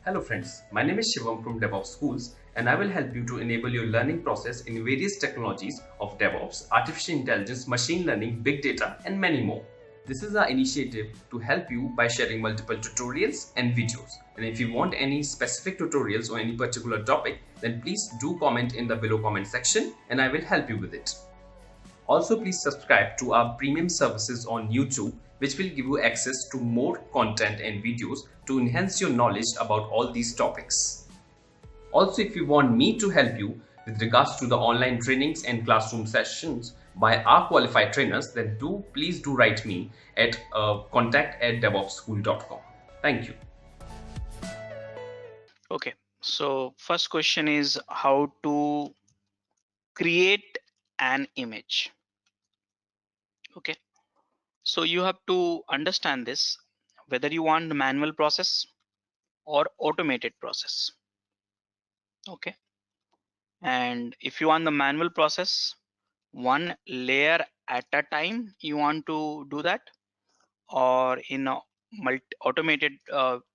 Hello friends, my name is Shivam from DevOps Schools and I will help you to enable your learning process in various technologies of DevOps, artificial intelligence, machine learning, big data and many more. This is our initiative to help you by sharing multiple tutorials and videos. And if you want any specific tutorials on any particular topic, then please do comment in the below comment section and I will help you with it. Also, please subscribe to our premium services on YouTube, which will give you access to more content and videos to enhance your knowledge about all these topics. Also, if you want me to help you with regards to the online trainings and classroom sessions by our qualified trainers, then please do write me at contact@devopsschool.com. Thank you. Okay, so first question is how to create an image. Okay, so you have to understand this whether you want the manual process or automated process. Okay, and if you want the manual process, one layer at a time, you want to do that, or in a automated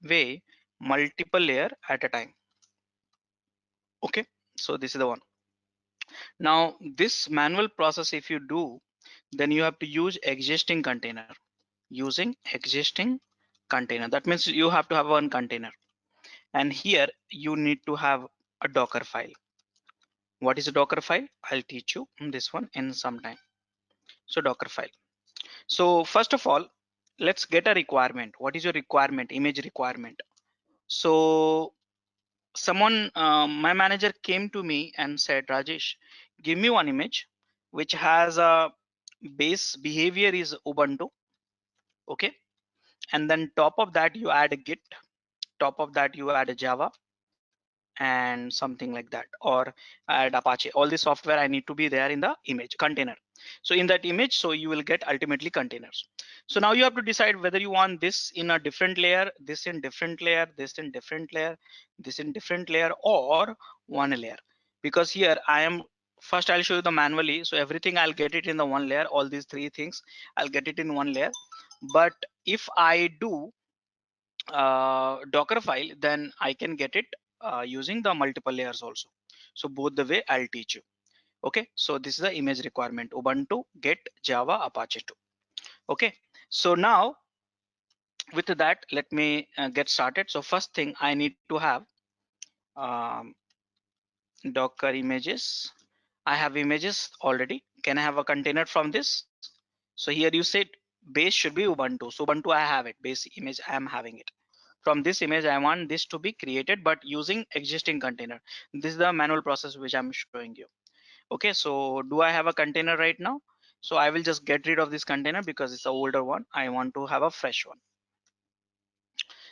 way, multiple layer at a time. Okay, so this is the one. Now this manual process, if you do, then you have to use existing container. Using existing container, that means you have to have one container, and here you need to have a Docker file. What is a Docker file? I'll teach you this one in some time. So Docker file. So first of all, let's get a requirement. What is your requirement? Image requirement. So someone, my manager came to me and said, Rajesh, give me one image which has a base behavior is Ubuntu. Okay, and then top of that you add a Git, top of that you add a Java and something like that, or add Apache. All the software I need to be there in the image container. So in that image, so you will get ultimately containers. So now you have to decide whether you want this in a different layer, this in different layer, this in different layer, this in different layer, or one layer. Because here I am, first I'll show you the manually, so everything I'll get it in the one layer. All these three things I'll get it in one layer. But if I do Docker file, then I can get it using the multiple layers also. So both the way I'll teach you. Okay, so this is the image requirement: Ubuntu, Git, Java, Apache 2. Okay, so now with that, let me get started. So first thing I need to have um, Docker images. I have images already. Can I have a container from this? So here you said base should be Ubuntu. So Ubuntu I have it, base image I am having it. From this image I want this to be created but using existing container. This is the manual process which I'm showing you. Okay, so do I have a container right now? So I will just get rid of this container because it's an older one. I want to have a fresh one.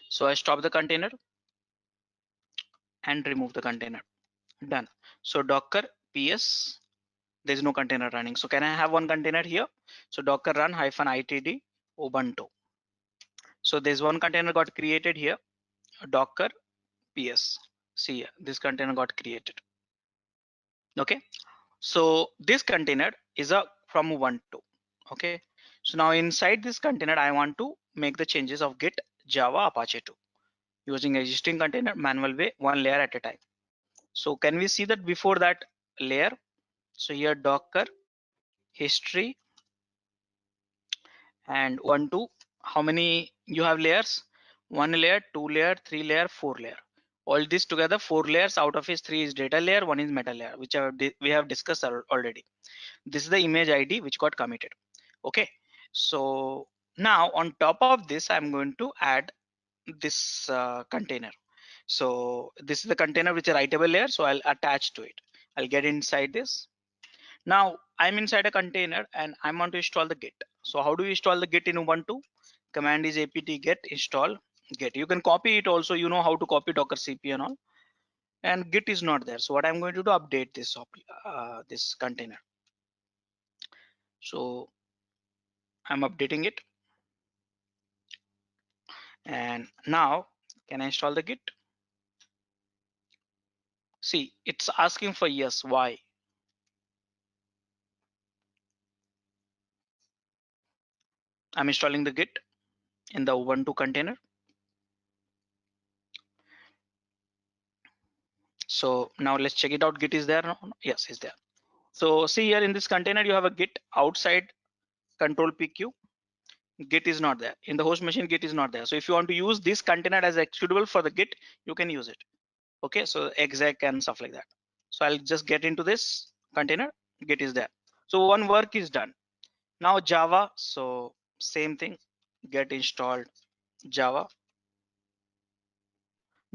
So I stop the container and remove the container. Done. So Docker ps, there's no container running. So can I have one container here? So Docker run -itd Ubuntu. So there's one container got created here, Docker ps. See, this container got created. Okay, so this container is a from Ubuntu. Okay, so now inside this container I want to make the changes of Git, Java, Apache 2 using existing container manual way, one layer at a time. So can we see that before that layer? So here Docker history and Ubuntu. How many you have layers? One layer, two layer, three layer, four layer. All this together, four layers. Out of is three is data layer, one is meta layer, which we have discussed already. This is the image ID which got committed. Okay, so now on top of this I'm going to add this container. So this is the container which is a writable layer, so I'll attach to it. I'll get inside this. Now I'm inside a container and I want to install the Git. So how do you install the Git in Ubuntu? Command is apt get install Git. You can copy it also, you know how to copy Docker CP and all. And Git is not there, so what I'm going to do, update this this container. So I'm updating it, and now can I install the Git? See, it's asking for yes. Why? I'm installing the Git in the Ubuntu container. So now let's check it out. Git is there? Yes, is there. So see here in this container, you have a Git outside control PQ. Git is not there. In the host machine, Git is not there. So if you want to use this container as executable for the Git, you can use it. Okay, so exec and stuff like that. So I'll just get into this container. Git is there. So one work is done. Now Java, so same thing, get installed Java.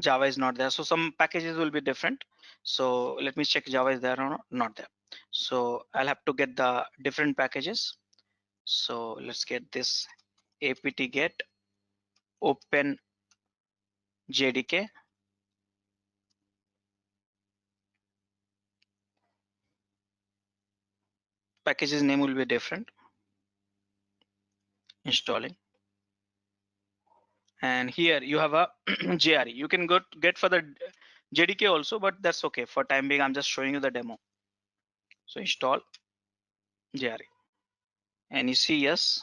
Java is not there, so some packages will be different. So let me check Java is there or not there. So I'll have to get the different packages. So let's get this apt get open jdk. Packages name will be different. Installing. And here you have a JRE. You can go get for the JDK also, but that's okay. For time being, I'm just showing you the demo. So install JRE. And you see yes.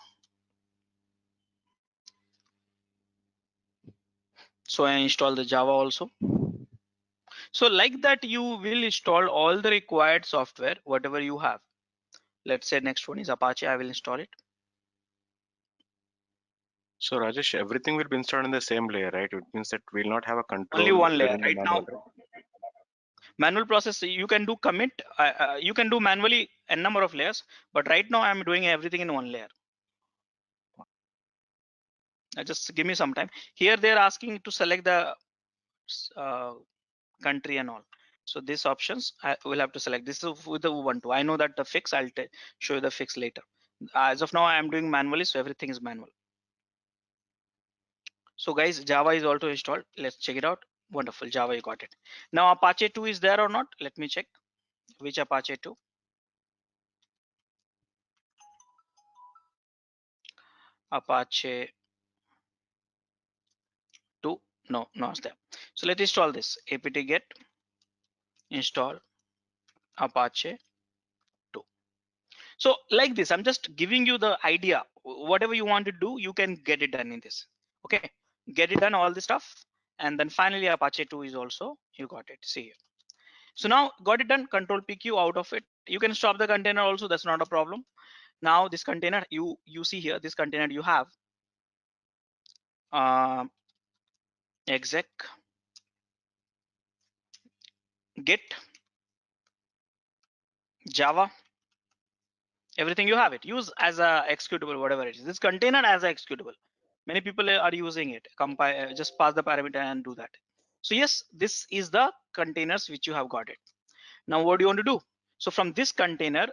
So I install the Java also. So like that, you will install all the required software, whatever you have. Let's say next one is Apache. I will install it. So Rajesh, everything will be installed in the same layer, right? It means that we'll not have a control. Only one layer within the right now. manual, Manual process, you can do commit. You can do manually a number of layers, but right now I'm doing everything in one layer. Just give me some time. Here they're asking to select the country and all. So these options I will have to select. This is with the Ubuntu. I know that the fix, I'll show you the fix later. As of now, I am doing manually, so everything is manual. So guys, Java is also installed. Let's check it out. Wonderful, Java, you got it. Now Apache 2 is there or not? Let me check. Which Apache 2? Apache 2. No, no, it's there. So let's install this. apt get install Apache 2. So like this, I'm just giving you the idea. Whatever you want to do, you can get it done in this. Okay, get it done, all the stuff. And then finally Apache 2 is also, you got it. See here. So now got it done, control PQ out of it. You can stop the container also, that's not a problem. Now this container, you see here, this container you have exec git Java, everything you have it. Use as a executable, whatever it is. This container as a executable. Many people are using it. Compile, just pass the parameter and do that. So yes, this is the containers which you have got it. Now what do you want to do? So from this container,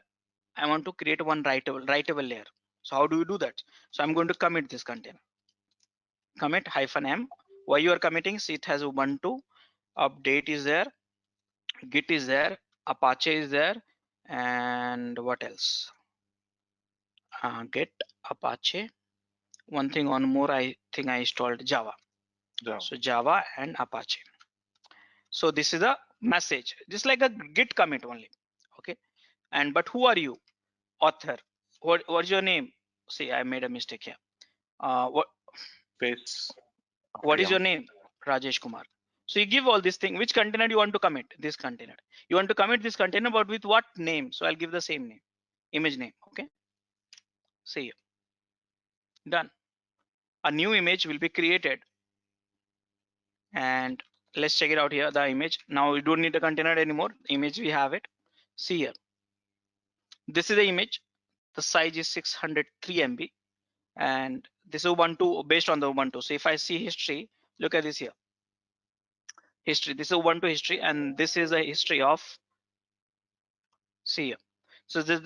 I want to create one writable layer. So how do you do that? So I'm going to commit this container. Commit -m. Why you are committing? See, it has Ubuntu, update is there, Git is there, Apache is there, and what else? Git, Apache. One thing on more, I think I installed Java. So Java and Apache. So this is a message, just like a Git commit only. Okay. And but who are you? Author. What's your name? See, I made a mistake here. What is your name? Rajesh Kumar. So you give all this thing. Which container you want to commit? This container. You want to commit this container, but with what name? So I'll give the same name, image name. Okay. See here. Done. A new image will be created. And let's check it out here. The image. Now we don't need the container anymore. Image we have it. See here. This is the image. The size is 603 MB. And this is Ubuntu, based on the Ubuntu. So if I see history, look at this here. History. This is Ubuntu history, and this is a history of. See here. So this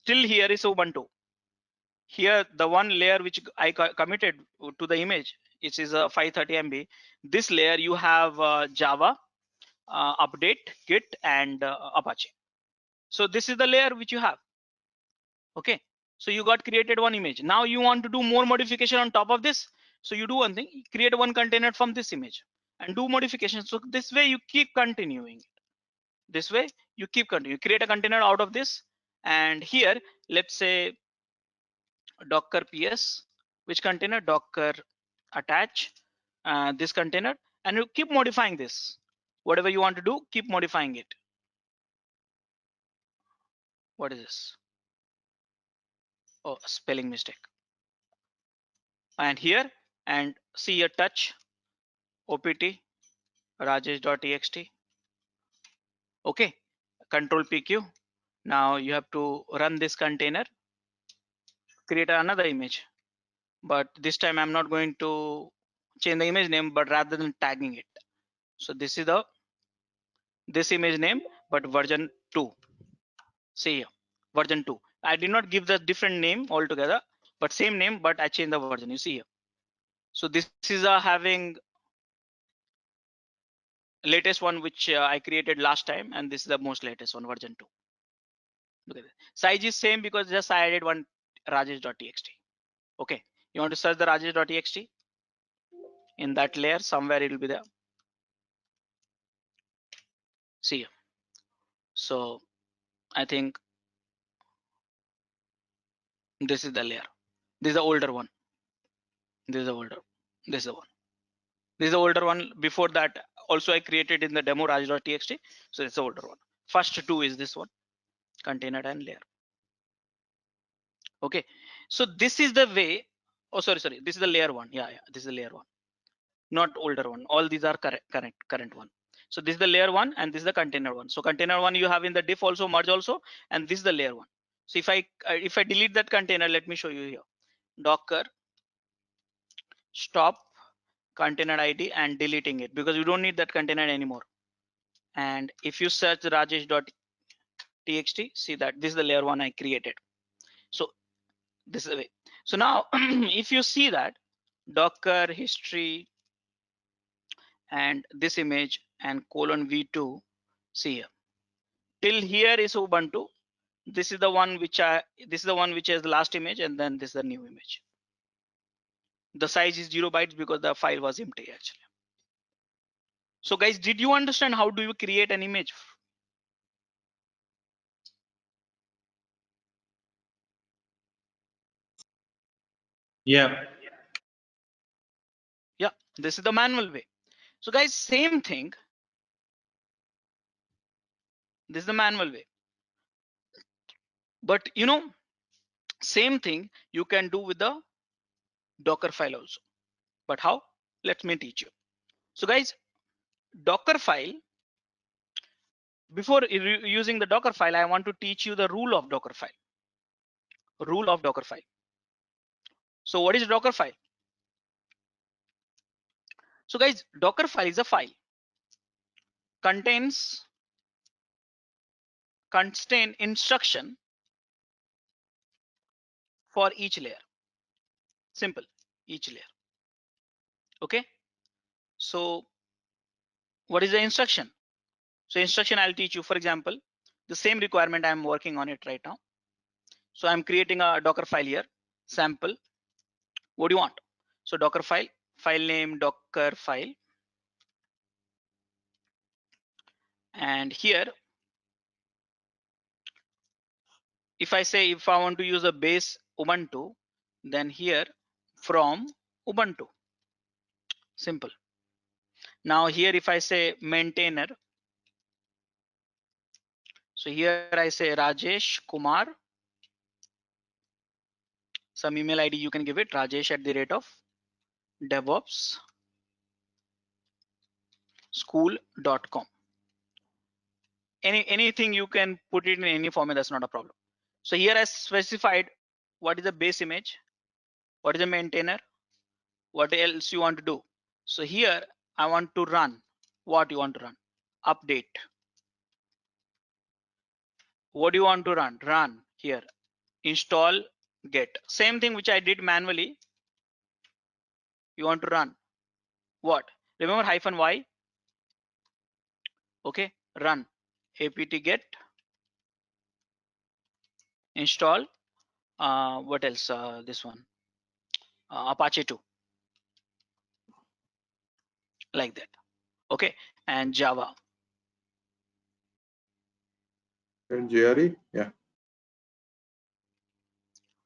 till here is Ubuntu. Here the one layer which I committed to the image, it is a 530 MB. This layer you have Java, update, Git, and Apache. So this is the layer which you have. Okay. So you got created one image. Now you want to do more modification on top of this. So you do one thing, create one container from this image and do modifications. So this way you keep continuing. This way you keep continuing. Create a container out of this. And here, let's say Docker PS, which container? Docker attach this container, and you keep modifying this. Whatever you want to do, keep modifying it. What is this? Oh, spelling mistake. And here, and see a touch opt rajesh.txt. Okay, control PQ. Now you have to run this container, create another image, but this time I'm not going to change the image name, but rather than tagging it. So this is this image name, but version 2. See here, version 2. I did not give the different name altogether, but same name, but I changed the version. You see here. So this is having latest one which I created last time, and this is the most latest one, version 2. Look at this. Size is same because just I added one rajesh.txt. Okay, you want to search the rajesh.txt in that layer, somewhere it will be there. See here. So I think this is the layer. This is the older one. This is the older. This is the one. This is the older one. Before that, also I created in the demo rajesh.txt. So it's the older one. First two is this one, container and layer. Okay, so this is the way. Oh, sorry. This is the layer one. Yeah, this is the layer one, not older one. All these are current one. So this is the layer one, and this is the container one. So container one you have in the diff also, merge also, and this is the layer one. So if I delete that container, let me show you here. Docker stop container ID and deleting it, because you don't need that container anymore. And if you search rajesh.txt, see that this is the layer one I created. So this is the way. So now if you see that Docker history and this image and :v2, see here, till here is Ubuntu. This is the one which is the last image, and then this is the new image. The size is 0 bytes because the file was empty actually. So guys, did you understand how do you create an image? Yeah. Yeah, this is the manual way. So guys, same thing. This is the manual way. But you know, same thing you can do with the Docker file also. But how? Let me teach you. So guys, Docker file, before using the Docker file, I want to teach you the rule of Docker file. Rule of Docker file. So what is Docker file? So guys, Docker file is a file, contain instruction for each layer. Simple, each layer. Okay. So what is the instruction? So instruction I'll teach you. For example, the same requirement I'm working on it right now. So I'm creating a Docker file here, sample. What do you want? So Docker file name Docker file, and here if I say if I want to use a base Ubuntu, then here from Ubuntu. Simple. Now here if I say maintainer, so here I say Rajesh Kumar, some email ID you can give it, rajesh@DevOps school.com. Anything you can put it in any format, that's not a problem. So here I specified what is the base image, what is the maintainer, what else you want to do. So here I want to run what you want to run, update. What do you want to run? Run here, install get. Same thing which I did manually. You want to run what? Remember -y. Okay, run apt get install. What else? This one, Apache 2, like that. Okay, and Java. And JRE, yeah.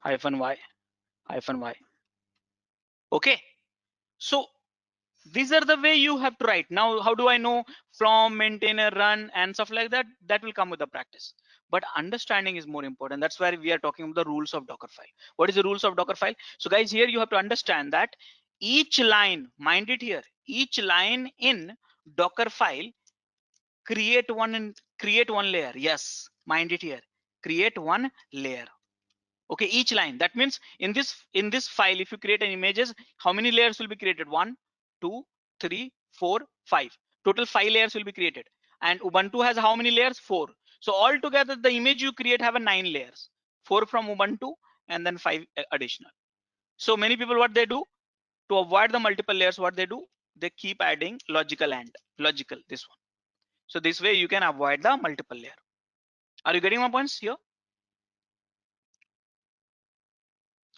-y. Okay, so These are the way you have to write. Now, how do I know from, maintainer, run, and stuff like that? That will come with the practice. But understanding is more important. That's why we are talking about the rules of Dockerfile. What is the rules of Dockerfile? So guys, here you have to understand that each line, mind it here, each line in Dockerfile create one layer. Yes, mind it here, create one layer. Okay, each line. That means in this file, if you create an images, how many layers will be created? 1, 2, 3, 4, 5. Total 5 layers will be created. And Ubuntu has how many layers? 4. So altogether, the image you create have a 9 layers. 4 from Ubuntu and then 5 additional. So many people, what they do to avoid the multiple layers, what they do, they keep adding logical and logical, this one. So this way you can avoid the multiple layer. Are you getting my points here?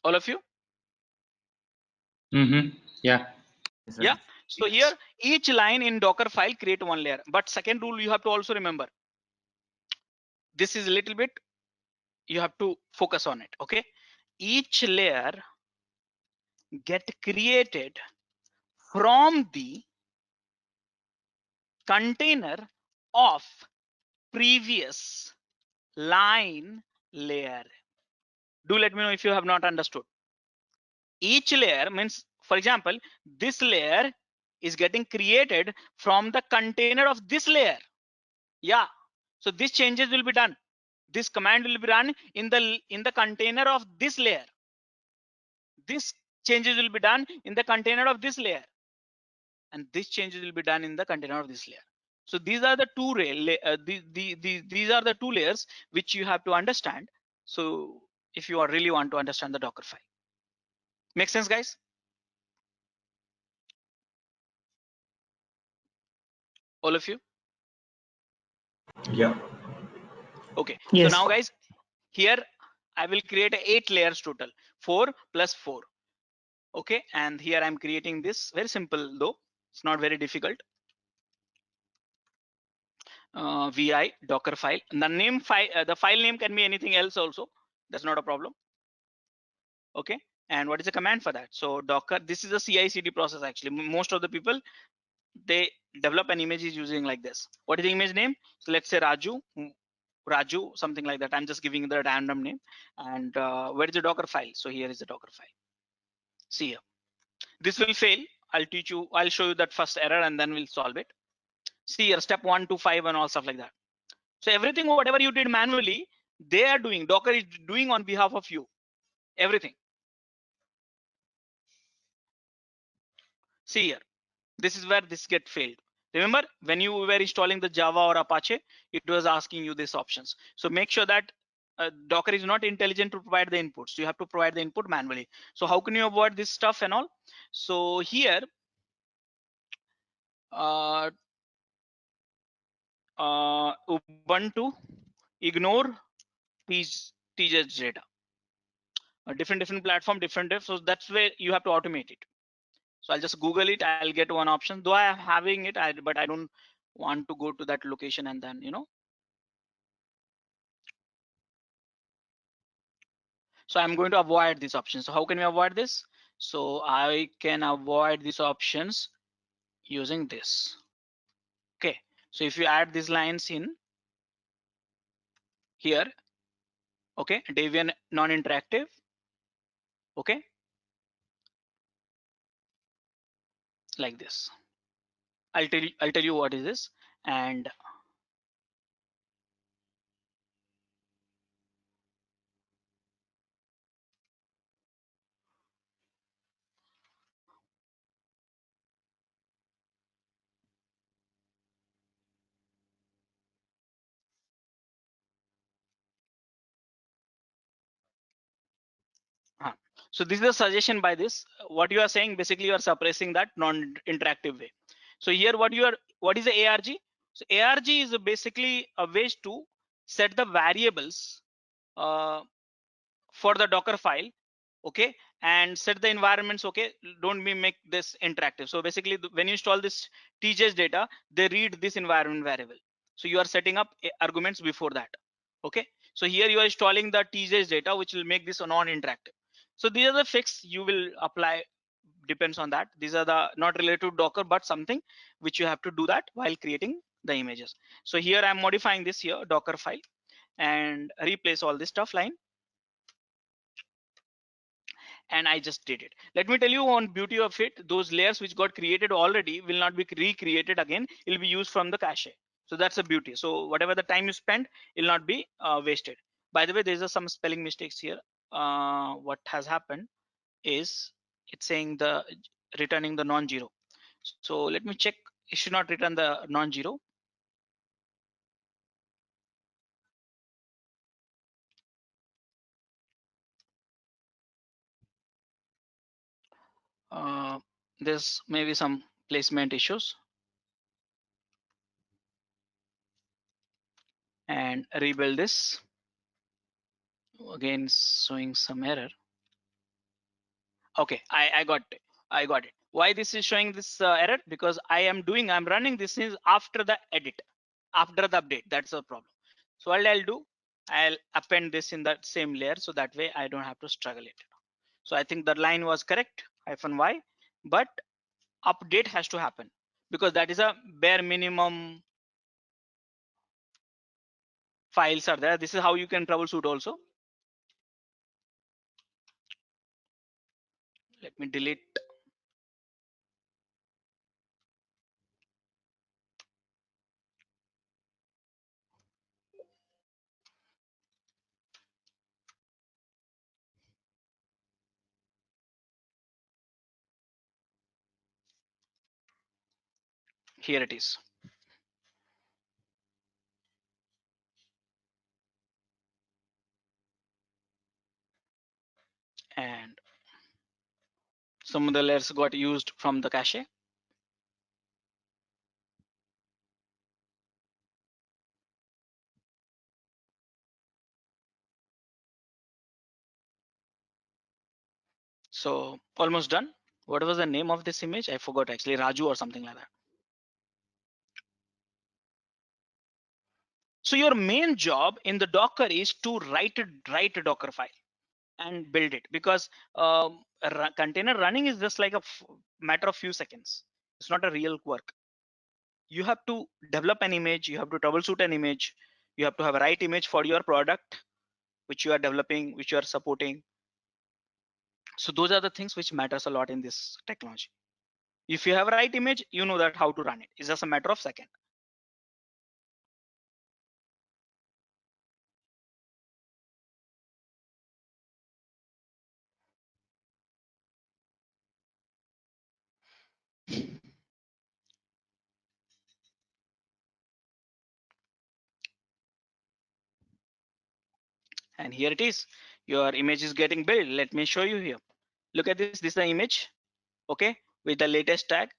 All of you? Mm-hmm. Yeah. Yeah. So here each line in Dockerfile create one layer. But second rule you have to also remember. This is a little bit, you have to focus on it. Okay. Each layer get created from the container of previous line layer. Do let me know if you have not understood. Each layer means, for example, this layer is getting created from the container of this layer. Yeah. So these changes will be done. This command will be run in the container of this layer. This changes will be done in the container of this layer, and this changes will be done in the container of this layer. So these are the these are the two layers which you have to understand. So if you really want to understand the Dockerfile, make sense, guys? All of you? Yeah. Okay. Yes. So now, guys, here I will create 8 layers total, 4 plus 4. Okay, and here I'm creating this, very simple though, it's not very difficult. Vi Docker file, and the name file, the file name can be anything else also, that's not a problem. Okay, and what is the command for that? So Docker, this is a CI/CD process. Actually, most of the people, they develop an image is using like this. What is the image name? So let's say Raju, something like that. I'm just giving the random name. And where is the Docker file? So here is the Docker file. See here. This will fail. I'll teach you, I'll show you that first error and then we'll solve it. See here, step 1 to 5 and all stuff like that. So everything, whatever you did manually, they are doing, Docker is doing on behalf of you, everything. See here, this is where this get failed. Remember when you were installing the Java or Apache, it was asking you these options. So make sure that Docker is not intelligent to provide the inputs. You have to provide the input manually. So how can you avoid this stuff and all? So here, Ubuntu ignore TJS data. A different platform, different diff. So that's where you have to automate it. So I'll just Google it. I'll get one option. Though I am having it, but I don't want to go to that location and then, you know. So I'm going to avoid these options. So how can we avoid this? So I can avoid these options using this. Okay. So if you add these lines in here, okay, Debian non-interactive, okay, like this. I'll tell you what is this. And so this is a suggestion by this. What you are saying, basically you are suppressing that non-interactive way. So here what is the ARG? So ARG is basically a way to set the variables for the Docker file, okay, and set the environments. Okay, don't make this interactive. So basically when you install this TJS data, they read this environment variable. So you are setting up arguments before that. Okay, so here you are installing the TJS data, which will make this a non-interactive. So these are the fix you will apply depends on that. These are the not related to Docker, but something which you have to do that while creating the images. So here I'm modifying this here Docker file and replace all this stuff line. And I just did it. Let me tell you one beauty of it, those layers which got created already will not be recreated again, it will be used from the cache. So that's a beauty. So whatever the time you spend, it will not be wasted. By the way, there's some spelling mistakes here. What has happened is it's saying the returning the non-zero. So let me check, it should not return the non-zero. There's maybe some placement issues. And rebuild this. Again, showing some error. Okay, I got it. I got it. Why this is showing this error? Because I'm running this is after the edit, after the update. That's the problem. So what I'll do, I'll append this in that same layer, so that way I don't have to struggle it. So I think the line was correct, -y, but update has to happen because that is a bare minimum files are there. This is how you can troubleshoot also. Let me delete. Here it is. And some of the layers got used from the cache. So almost done. What was the name of this image? I forgot actually, Raju or something like that. So your main job in the Docker is to write a Docker file and build it, because container running is just like a matter of few seconds. It's not a real work. You have to develop an image, you have to troubleshoot an image, you have to have a right image for your product which you are developing, which you are supporting. So those are the things which matters a lot in this technology. If you have a right image, you know that how to run it. It's just a matter of second. And here it is, your image is getting built. Let me show you here. Look at this. This is the image, okay, with the latest tag.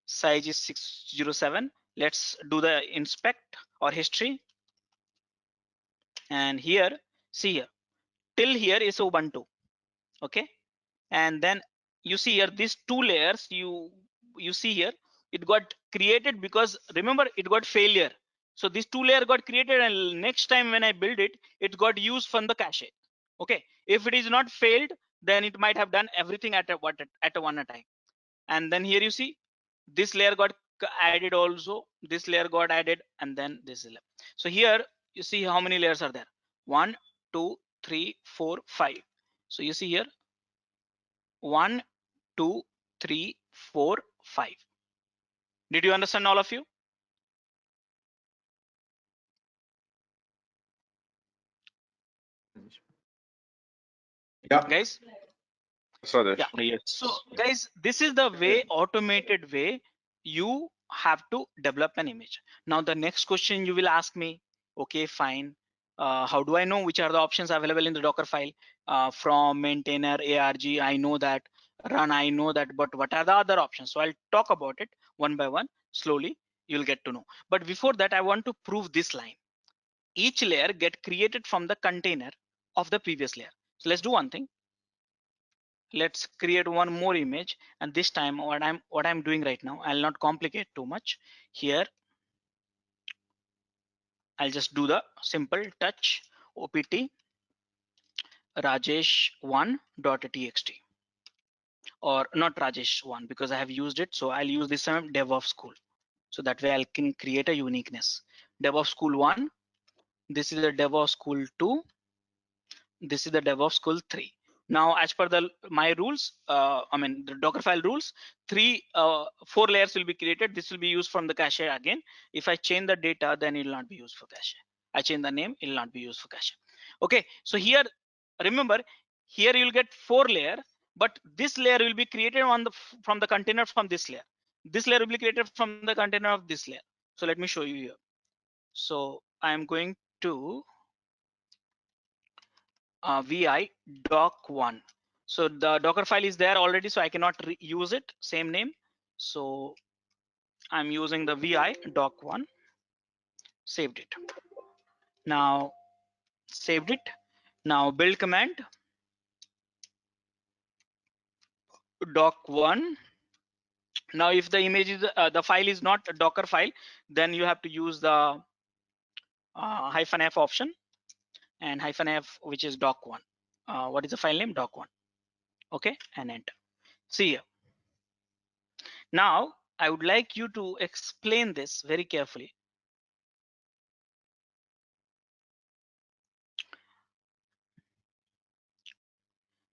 Size is 607. Let's do the inspect or history. And here, see here, till here is Ubuntu, okay. And then you see here these two layers, you see here it got created because remember it got failure. So this two layer got created, and next time when I build it, it got used from the cache. Okay, if it is not failed, then it might have done everything at a one a time. And then here you see this layer got added also, this layer got added, and then this layer. So here you see how many layers are there. 1 2 3 4 5. So you see here 1 2 3 4 5. Did you understand, all of you? Yeah. Guys, Swadesh. yeah. Yes. So guys, this is the way, automated way you have to develop an image. Now the next question you will ask me, okay, fine, how do I know which are the options available in the Docker file? From maintainer, arg, I know that. Run, I know that, but what are the other options? So I'll talk about it one by one. Slowly you'll get to know. But before that, I want to prove this line. Each layer get created from the container of the previous layer. So let's do one thing. Let's create one more image, and this time what I'm doing right now, I'll not complicate too much. Here I'll just do the simple touch opt rajesh1.txt. or not Rajesh one, because I have used it. So I'll use this time DevOps school. So that way I can create a uniqueness. DevOps school 1. This is the DevOps school 2. This is the DevOps school 3. Now, as per my rules, the Dockerfile rules, 4 layers will be created. This will be used from the cache again. If I change the data, then it will not be used for cache. I change the name, it will not be used for cache. Okay, so here, remember, here you'll get 4 layer, but this layer will be created from the container from this layer. This layer will be created from the container of this layer. So let me show you here. So I am going to vi doc1. So the Docker file is there already, so I cannot use it, same name. So I'm using the vi doc1, saved it. Now saved it. Now build command doc1. Now if the image is the file is not a Docker file, then you have to use the -f option and -f, which is doc1. What is the file name? Doc1. Okay, and enter. See here. Now I would like you to explain this very carefully.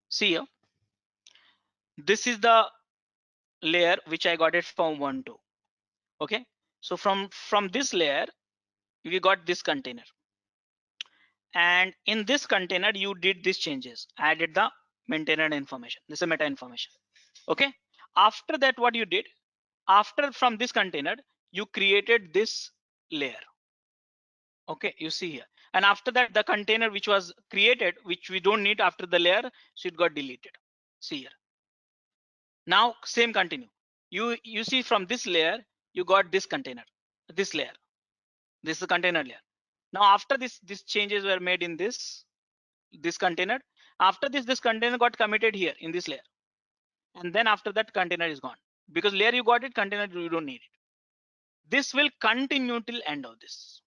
See here, this is the layer which I got it from Ubuntu. Okay, so from this layer we got this container, and in this container you did these changes, added the maintainer information. This is meta information. Okay, after that what you did, after from this container you created this layer. Okay, you see here, and after that the container which was created, which we don't need after the layer, so it got deleted. See here. Now same continue. You see from this layer you got this container, this layer. This is the container layer. Now after these changes were made in this container. After this container got committed here in this layer, and then after that container is gone, because layer you got it, container you don't need it. This will continue till end of this.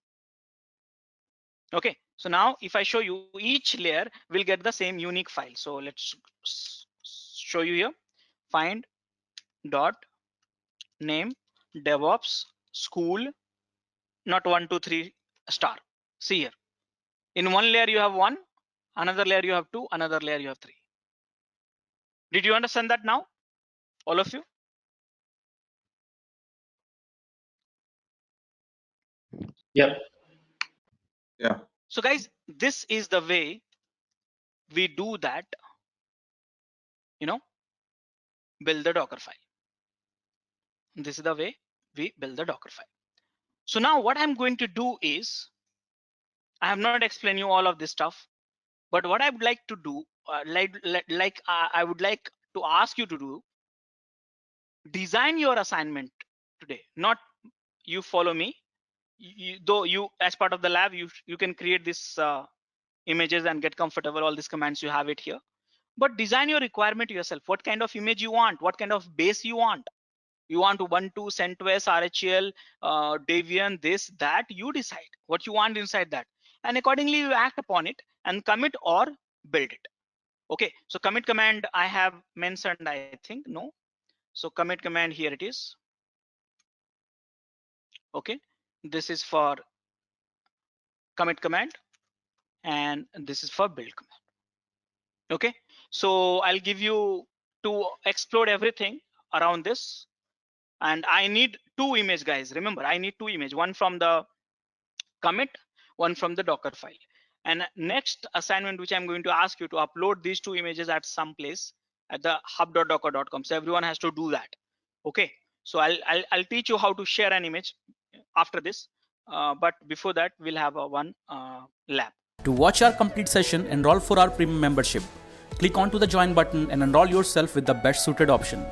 Okay, so now if I show you, each layer will get the same unique file. So let's show you here. Find dot name DevOps school, not 1 2 3 star. See here, in one layer you have 1, another layer you have 2, another layer you have 3. Did you understand that now, all of you? Yeah. Yeah. So guys, this is the way we do that, build the Docker file. This is the way we build the Docker file. So now what I'm going to do is, I have not explained you all of this stuff, but what I would like to do, I would like to ask you to do, design your assignment today. Not you follow me, though you as part of the lab you can create this images and get comfortable, all these commands you have it here, but design your requirement yourself. What kind of image you want, what kind of base you want. You want Ubuntu, CentOS, RHEL, Debian, this, that, you decide what you want inside that, and accordingly you act upon it and commit or build it. Okay, so commit command I have mentioned, I think, no. So commit command, here it is. Okay, this is for commit command and this is for build command. Okay, so I'll give you to explode everything around this, and I need 2 images, guys. Remember, I need 2 images, one from the commit, one from the Docker file. And next assignment which I'm going to ask you to upload these 2 images at some place at the hub.docker.com. So everyone has to do that. Okay, so I'll teach you how to share an image after this, but before that we'll have one lab. To watch our complete session, enroll for our premium membership. Click onto the join button and enroll yourself with the best suited option.